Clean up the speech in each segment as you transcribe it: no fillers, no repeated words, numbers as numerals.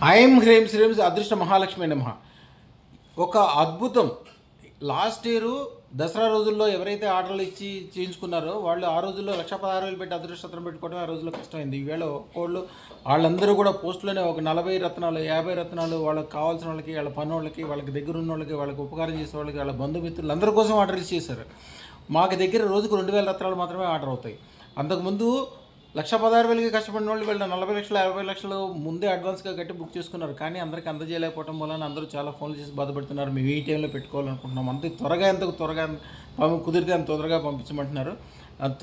ఐం హ్రీం శ్రీం అదృష్ట మహాలక్ష్మి నమః. ఒక అద్భుతం. లాస్ట్ ఇయర్ దసరా రోజుల్లో ఎవరైతే ఆర్డర్లు ఇచ్చి చేయించుకున్నారో వాళ్ళు ఆ రోజుల్లో 1,16,000 పెట్టి అదృష్టం పెట్టుకోవడం ఆ రోజుల్లో కష్టమైంది. ఈవేళ ఒక్కోళ్ళు వాళ్ళందరూ కూడా పోస్టులోనే ఒక 40 రత్నాలు 50 రత్నాలు వాళ్ళకి కావాల్సిన వాళ్ళకి, వాళ్ళ పనోళ్ళకి, వాళ్ళకి దగ్గర ఉన్న వాళ్ళకి, వాళ్ళకి ఉపకారం చేసే వాళ్ళకి, వాళ్ళ బంధుమిత్రులు అందరి కోసం ఆర్డర్ చేశారు. మాకు దగ్గర రోజుకు 2,000 రత్నాలు మాత్రమే ఆర్డర్ అవుతాయి. అంతకుముందు 1,16,000కి కష్టపడిన వాళ్ళు వీళ్ళు 40 లక్షలు 50 లక్షలు ముందే అడ్వాన్స్గా కట్టి బుక్ చేసుకున్నారు. కానీ అందరికీ అందజేయలేకపోవడం వలన అందరూ చాలా ఫోన్లు చేసి బాధపడుతున్నారు. మేము ఈ టైంలో పెట్టుకోవాలనుకుంటున్నాం, అంతే త్వరగా ఎంత త్వరగా కుదిరితే అంత త్వరగా పంపించమంటున్నారు.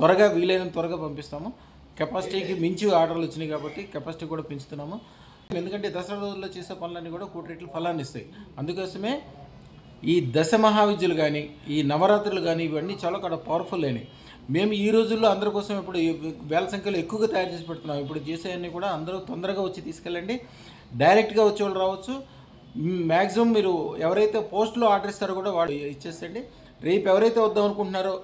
త్వరగా వీలైనంత త్వరగా పంపిస్తాము. కెపాసిటీకి మించి ఆర్డర్లు వచ్చినాయి కాబట్టి కెపాసిటీ కూడా పెంచుతున్నాము. ఎందుకంటే దసరా రోజుల్లో చేసే పనులన్నీ కూడా కోటి రెట్లు ఫలాన్ని ఇస్తాయి. అందుకోసమే ఈ దశ మహావిద్యలు కానీ, ఈ నవరాత్రులు కానీ ఇవన్నీ చాలా కూడా పవర్ఫుల్ అయినాయి. మేము ఈ రోజుల్లో అందరి కోసం ఇప్పుడు వేల సంఖ్యలో ఎక్కువగా తయారు చేసి పెడుతున్నాం. ఇప్పుడు చేసేవన్నీ కూడా అందరూ తొందరగా వచ్చి తీసుకెళ్ళండి. డైరెక్ట్గా వచ్చే వాళ్ళు రావచ్చు. మ్యాక్సిమం మీరు ఎవరైతే పోస్ట్లో ఆర్డర్ ఇస్తారో కూడా వాళ్ళు ఇచ్చేసండి. రేపు ఎవరైతే వద్దాం అనుకుంటున్నారో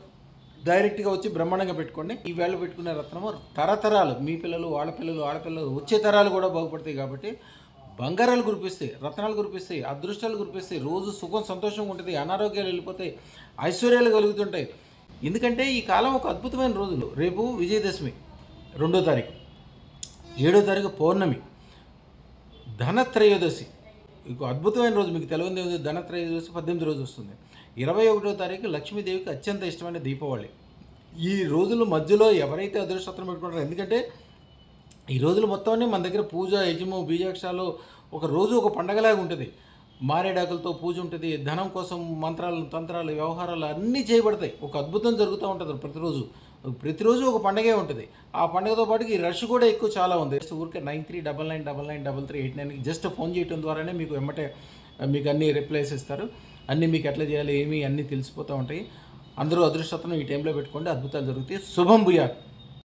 డైరెక్ట్గా వచ్చి బ్రహ్మాండంగా పెట్టుకోండి. ఈ వేళ పెట్టుకునే రత్నము తరతరాలు మీ పిల్లలు, వాళ్ళ పిల్లలు, ఆడపిల్లలు వచ్చే తరాలు కూడా బాగుపడతాయి. కాబట్టి బంగారాలు కురిపిస్తాయి, రత్నాలు కురిపిస్తాయి, అదృష్టాలు కురిపిస్తాయి. రోజు సుఖం సంతోషంగా ఉంటుంది, అనారోగ్యాలు వెళ్ళిపోతాయి, ఐశ్వర్యాలు కలుగుతుంటాయి. ఎందుకంటే ఈ కాలం ఒక అద్భుతమైన రోజులు. రేపు విజయదశమి 2వ తారీఖు, 7వ తారీఖు పౌర్ణమి, ధనత్రయోదశి ఇంకో అద్భుతమైన రోజు. మీకు తెలియదు, ధనత్రయోదశి 18 రోజు వస్తుంది. 21వ తారీఖు లక్ష్మీదేవికి అత్యంత ఇష్టమైన దీపావళి. ఈ రోజుల మధ్యలో ఎవరైతే అదృష్టం పెట్టుకుంటారో, ఎందుకంటే ఈ రోజులు మొత్తాన్ని మన దగ్గర పూజ, యజము, బీజాక్షాలు ఒక రోజు ఒక పండగలాగా ఉంటుంది. మారేడాకులతో పూజ ఉంటుంది. ధనం కోసం మంత్రాలు, తంత్రాలు, వ్యవహారాలు అన్నీ చేయబడతాయి. ఒక అద్భుతం జరుగుతూ ఉంటుంది ప్రతిరోజు ఒక పండగే ఉంటుంది. ఆ పండుగతో పాటు ఈ రష్ కూడా ఎక్కువ చాలా ఉంది. ఊరికే 9399993389కి జస్ట్ ఫోన్ చేయడం ద్వారానే మీకు వెంబటే మీకు అన్ని రిప్లైస్ ఇస్తారు. అన్నీ మీకు ఎట్లా చేయాలి ఏమి అన్నీ తెలిసిపోతూ ఉంటాయి. అందరూ అదృష్టతను ఈ టైంలో పెట్టుకోండి, అద్భుతాలు జరుగుతాయి. శుభం భూయాత్.